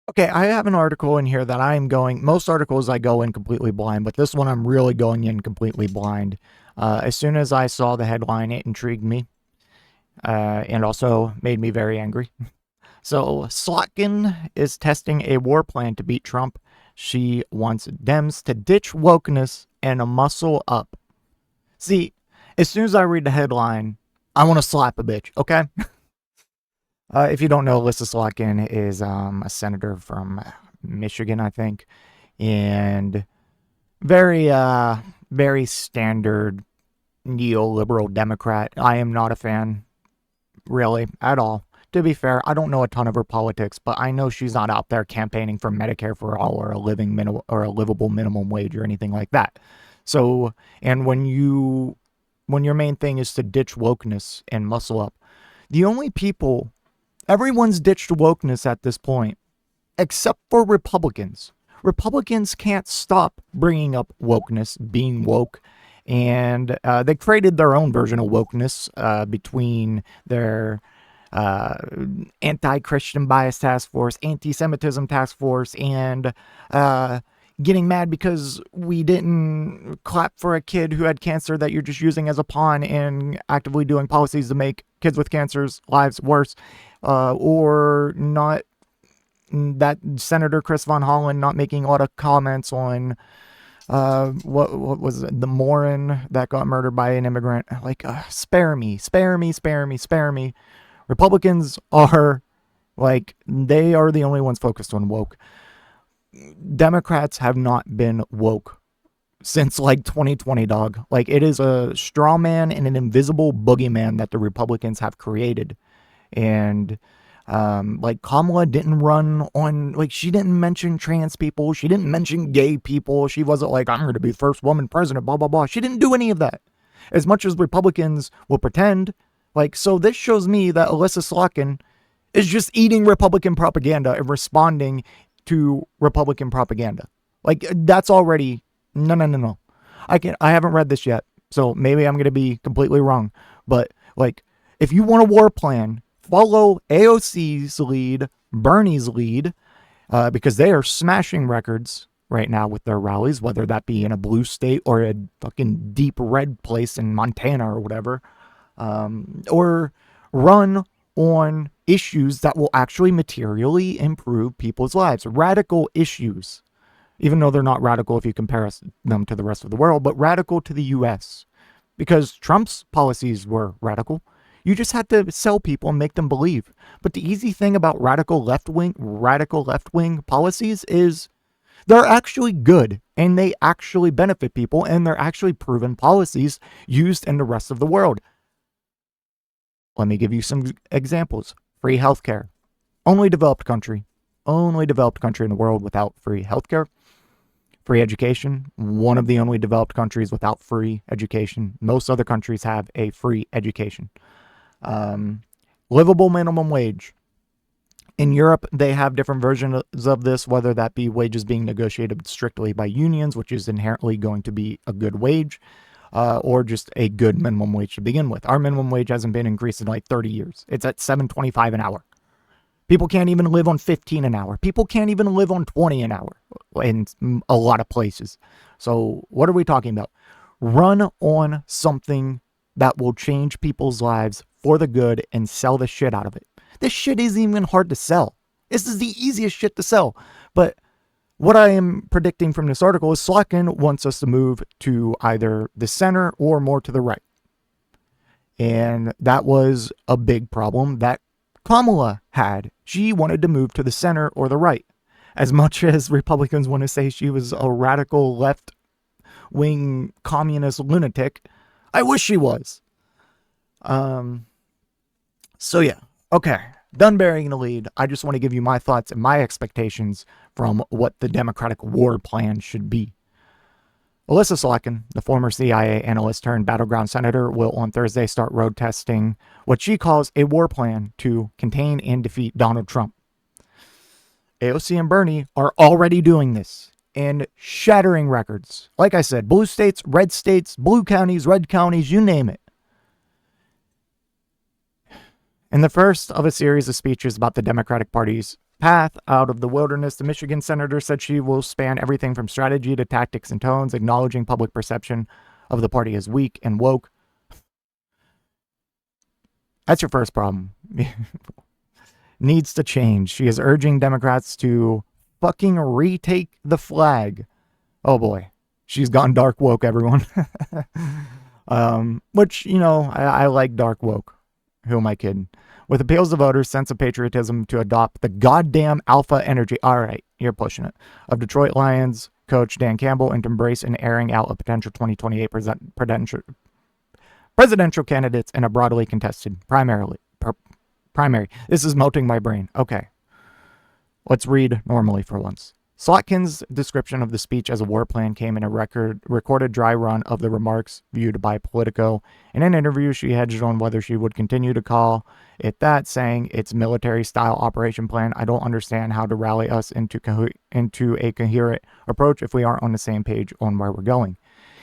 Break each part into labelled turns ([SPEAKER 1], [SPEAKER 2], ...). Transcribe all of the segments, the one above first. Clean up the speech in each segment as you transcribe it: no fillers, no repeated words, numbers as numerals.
[SPEAKER 1] Okay, I have an article in here that most articles I go in completely blind, but this one I'm really going in completely blind. As soon as I saw the headline, it intrigued me, and also made me very angry. So, Slotkin is testing a war plan to beat Trump. She wants Dems to ditch wokeness and muscle up. See, as soon as I read the headline, I want to slap a bitch, okay? If you don't know, Elissa Slotkin is a senator from Michigan, I think, and very, very standard neoliberal Democrat. I am not a fan, really, at all. To be fair, I don't know a ton of her politics, but I know she's not out there campaigning for Medicare for all or a livable minimum wage or anything like that. So, and when your main thing is to ditch wokeness and muscle up, the only people everyone's ditched wokeness at this point, except for Republicans. Republicans can't stop bringing up wokeness, being woke, and they created their own version of wokeness between their anti-Christian bias task force, anti-Semitism task force, and getting mad because we didn't clap for a kid who had cancer that you're just using as a pawn and actively doing policies to make kids with cancer's lives worse, or not that Senator Chris Von Hollen not making a lot of comments on what was it, the Morin that got murdered by an immigrant. Like, spare me. Republicans are they are the only ones focused on woke. Democrats have not been woke since 2020, dog. Like, it is a straw man and an invisible boogeyman that the Republicans have created. And Kamala didn't run on, she didn't mention trans people. She didn't mention gay people. She wasn't like, I'm going to be the first woman president, blah, blah, blah. She didn't do any of that. As much as Republicans will pretend. So this shows me that Elissa Slotkin is just eating Republican propaganda and responding to Republican propaganda. That's already, no. I haven't read this yet, so maybe I'm going to be completely wrong. But, if you want a war plan, follow AOC's lead, Bernie's lead, because they are smashing records right now with their rallies, whether that be in a blue state or a fucking deep red place in Montana or whatever, or run on issues that will actually materially improve people's lives. Radical issues, even though they're not radical if you compare them to the rest of the world, but radical to the U.S. Because Trump's policies were radical. You just had to sell people and make them believe. But the easy thing about radical left-wing policies is they're actually good and they actually benefit people and they're actually proven policies used in the rest of the world. Let me give you some examples. Free healthcare. Only developed country in the world without free healthcare. Free education. One of the only developed countries without free education. Most other countries have a free education. Livable minimum wage. In Europe, they have different versions of this, whether that be wages being negotiated strictly by unions, which is inherently going to be a good wage, or just a good minimum wage to begin with. Our minimum wage hasn't been increased in 30 years. It's at $7.25 an hour. People can't even live on $15 an hour. People can't even live on $20 an hour in a lot of places. So what are we talking about? Run on something that will change people's lives for the good and sell the shit out of it. This shit isn't even hard to sell. This is the easiest shit to sell. But what I am predicting from this article is Slotkin wants us to move to either the center or more to the right. And that was a big problem that Kamala had. She wanted to move to the center or the right. As much as Republicans want to say she was a radical left-wing communist lunatic, I wish she was. So yeah, okay. Done burying the lead. I just want to give you my thoughts and my expectations from what the Democratic war plan should be. Elissa Slotkin, the former CIA analyst turned battleground senator, will on Thursday start road testing what she calls a war plan to contain and defeat Donald Trump. AOC and Bernie are already doing this and shattering records. Like I said, blue states, blue counties, red counties, you name it. In the first of a series of speeches about the Democratic Party's path out of the wilderness. The Michigan senator said she will span everything from strategy to tactics and tones, acknowledging public perception of the party as weak and woke. That's your first problem. Needs to change. She is urging Democrats to fucking retake the flag. Oh boy. She's gone dark woke, everyone. Which, you know, I like dark woke. Who am I kidding? With appeals to voters' sense of patriotism to adopt the goddamn alpha energy. All right, you're pushing it. Of Detroit Lions coach Dan Campbell and to embrace and airing out of potential 2028 presidential candidates in a broadly contested primary. This is melting my brain. Okay. Let's read normally for once. Slotkin's description of the speech as a war plan came in a recorded dry run of the remarks viewed by Politico. In an interview, she hedged on whether she would continue to call it that, saying it's military-style operation plan. I don't understand how to rally us into a coherent approach if we aren't on the same page on where we're going.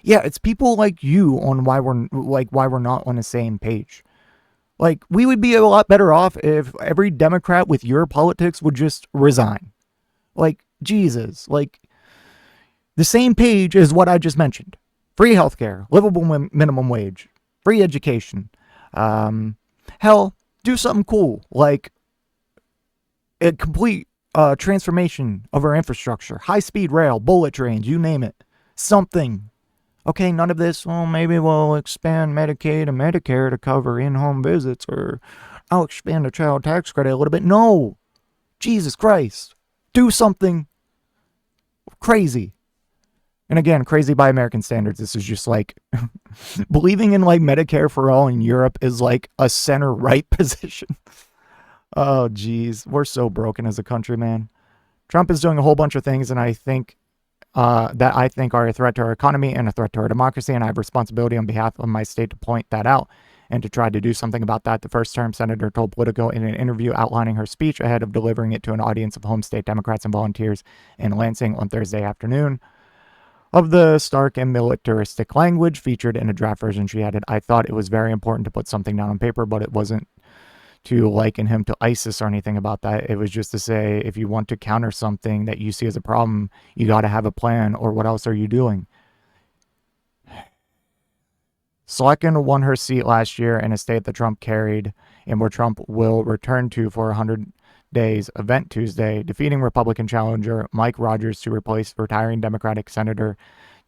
[SPEAKER 1] Yeah, it's people like you on why we're not on the same page. Like, we would be a lot better off if every Democrat with your politics would just resign. Like, Jesus, like, the same page is what I just mentioned. Free healthcare, livable minimum wage, free education. Hell, do something cool, like a complete transformation of our infrastructure. High-speed rail, bullet trains, you name it. Something. Okay, none of this, well, maybe we'll expand Medicaid and Medicare to cover in-home visits, or I'll expand the child tax credit a little bit. No! Jesus Christ. Do something crazy. And again, crazy by American standards. This is just like believing in like Medicare for all in Europe is like a center-right position. Oh, geez. We're so broken as a country, man. Trump is doing a whole bunch of things, and I think that I think are a threat to our economy and a threat to our democracy, and I have responsibility on behalf of my state to point that out and to try to do something about that. The first-term senator told Politico in an interview outlining her speech ahead of delivering it to an audience of home state Democrats and volunteers in Lansing on Thursday afternoon. Of the stark and militaristic language featured in a draft version, she added, I thought it was very important to put something down on paper, but it wasn't to liken him to ISIS or anything about that. It was just to say, if you want to counter something that you see as a problem, you got to have a plan, or what else are you doing? Slotkin won her seat last year in a state that Trump carried and where Trump will return to for 100 days event Tuesday, defeating Republican challenger Mike Rogers to replace retiring Democratic Senator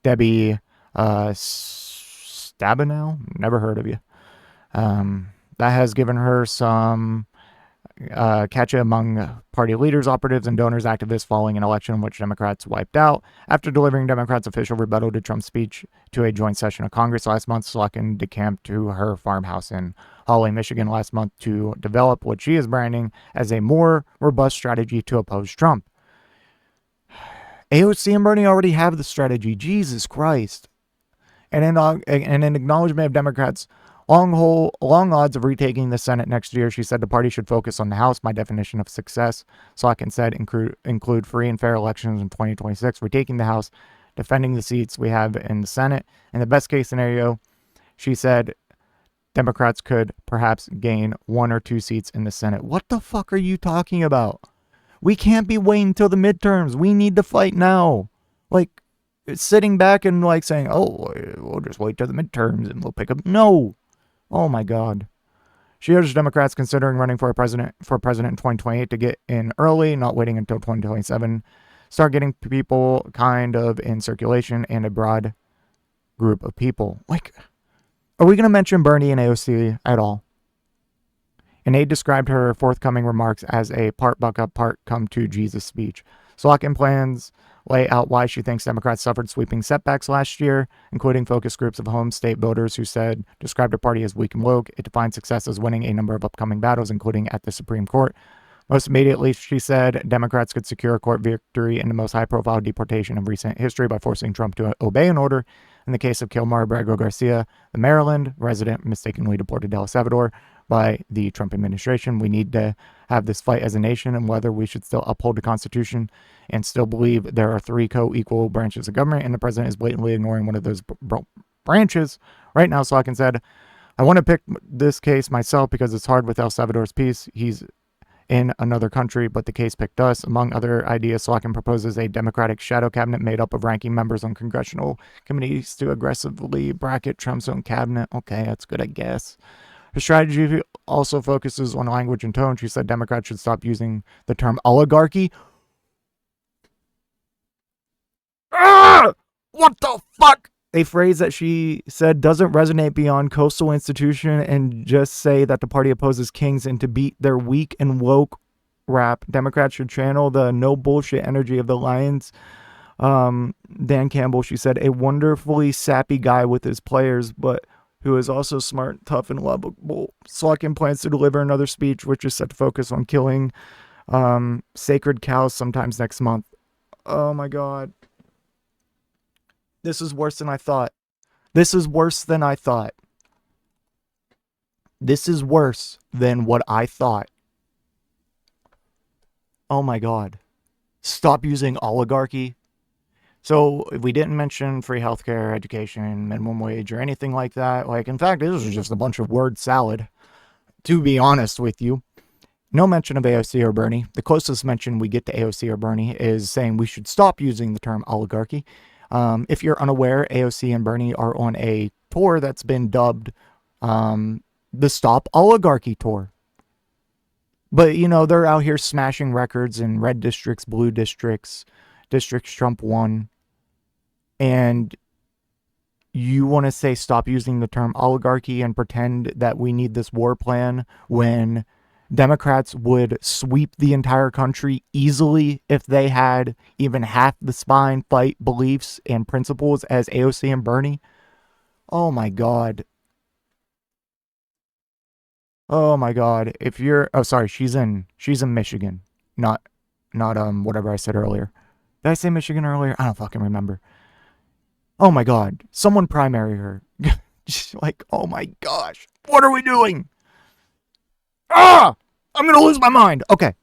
[SPEAKER 1] Debbie Stabenow. Never heard of you. That has given her some catch among party leaders, operatives, and donors, activists following an election in which Democrats wiped out. After delivering Democrats' official rebuttal to Trump's speech to a joint session of Congress last month, Slotkin decamped to her farmhouse in Holly, Michigan last month to develop what she is branding as a more robust strategy to oppose Trump. AOC and Bernie already have the strategy. Jesus Christ. And in acknowledgement of Democrats' long odds of retaking the Senate next year, she said the party should focus on the House. My definition of success, Slotkin said, include free and fair elections in 2026, retaking the House, defending the seats we have in the Senate. In the best case scenario, she said, Democrats could perhaps gain 1 or 2 seats in the Senate. What the fuck are you talking about? We can't be waiting until the midterms. We need to fight now. Like, sitting back and like saying, oh, we'll just wait till the midterms and we'll pick up. No. Oh my God. She urged Democrats considering running for president in 2028 to get in early, not waiting until 2027. Start getting people kind of in circulation and a broad group of people. Like, are we going to mention Bernie and AOC at all? An aide described her forthcoming remarks as a part buck up, part come to Jesus speech. Slotkin plans lay out why she thinks Democrats suffered sweeping setbacks last year, including focus groups of home state voters who described her party as weak and woke. It defined success as winning a number of upcoming battles, including at the Supreme Court. Most immediately, she said, Democrats could secure a court victory in the most high-profile deportation of recent history by forcing Trump to obey an order. In the case of Kilmar Abrego Garcia, the Maryland resident mistakenly deported to El Salvador by the Trump administration. We need to have this fight as a nation, and whether we should still uphold the Constitution and still believe there are 3 co-equal branches of government, and the president is blatantly ignoring one of those branches. Right now, Slotkin said, I want to pick this case myself because it's hard with El Salvador's peace. He's in another country, but the case picked us. Among other ideas, Slotkin proposes a Democratic shadow cabinet made up of ranking members on congressional committees to aggressively bracket Trump's own cabinet. Okay, that's good, I guess. Her strategy also focuses on language and tone. She said Democrats should stop using the term oligarchy. Ah! What the fuck? A phrase that she said doesn't resonate beyond coastal institution, and just say that the party opposes kings and to beat their weak and woke rap. Democrats should channel the no bullshit energy of the Lions. Dan Campbell, she said, a wonderfully sappy guy with his players, but who is also smart, tough, and lovable. Slotkin plans to deliver another speech, which is set to focus on killing sacred cows sometimes next month. Oh my God. This is worse than I thought. This is worse than I thought. This is worse than what I thought. Oh my God. Stop using oligarchy. So we didn't mention free healthcare, education, minimum wage, or anything like that. Like, in fact, this is just a bunch of word salad, to be honest with you. No mention of AOC or Bernie. The closest mention we get to AOC or Bernie is saying we should stop using the term oligarchy. If you're unaware, AOC and Bernie are on a tour that's been dubbed the Stop Oligarchy Tour. But, you know, they're out here smashing records in red districts, blue districts, districts Trump won. And you want to say stop using the term oligarchy and pretend that we need this war plan when Democrats would sweep the entire country easily if they had even half the spine, fight, beliefs, and principles as AOC and Bernie. Oh my God. Oh my God. If you're, oh sorry, she's in Michigan, not whatever I said earlier. Did I say Michigan earlier? I don't fucking remember. Oh my God. Someone primary her. Just like, oh my gosh. What are we doing? Ah! I'm going to lose my mind. Okay.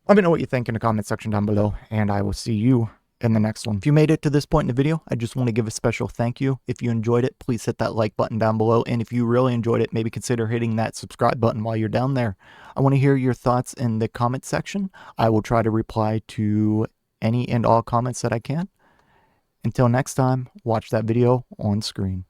[SPEAKER 1] Let me know what you think in the comment section down below, and I will see you in the next one. If you made it to this point in the video, I just want to give a special thank you. If you enjoyed it, please hit that like button down below, and if you really enjoyed it, maybe consider hitting that subscribe button while you're down there. I want to hear your thoughts in the comment section. I will try to reply to any and all comments that I can. Until next time, watch that video on screen.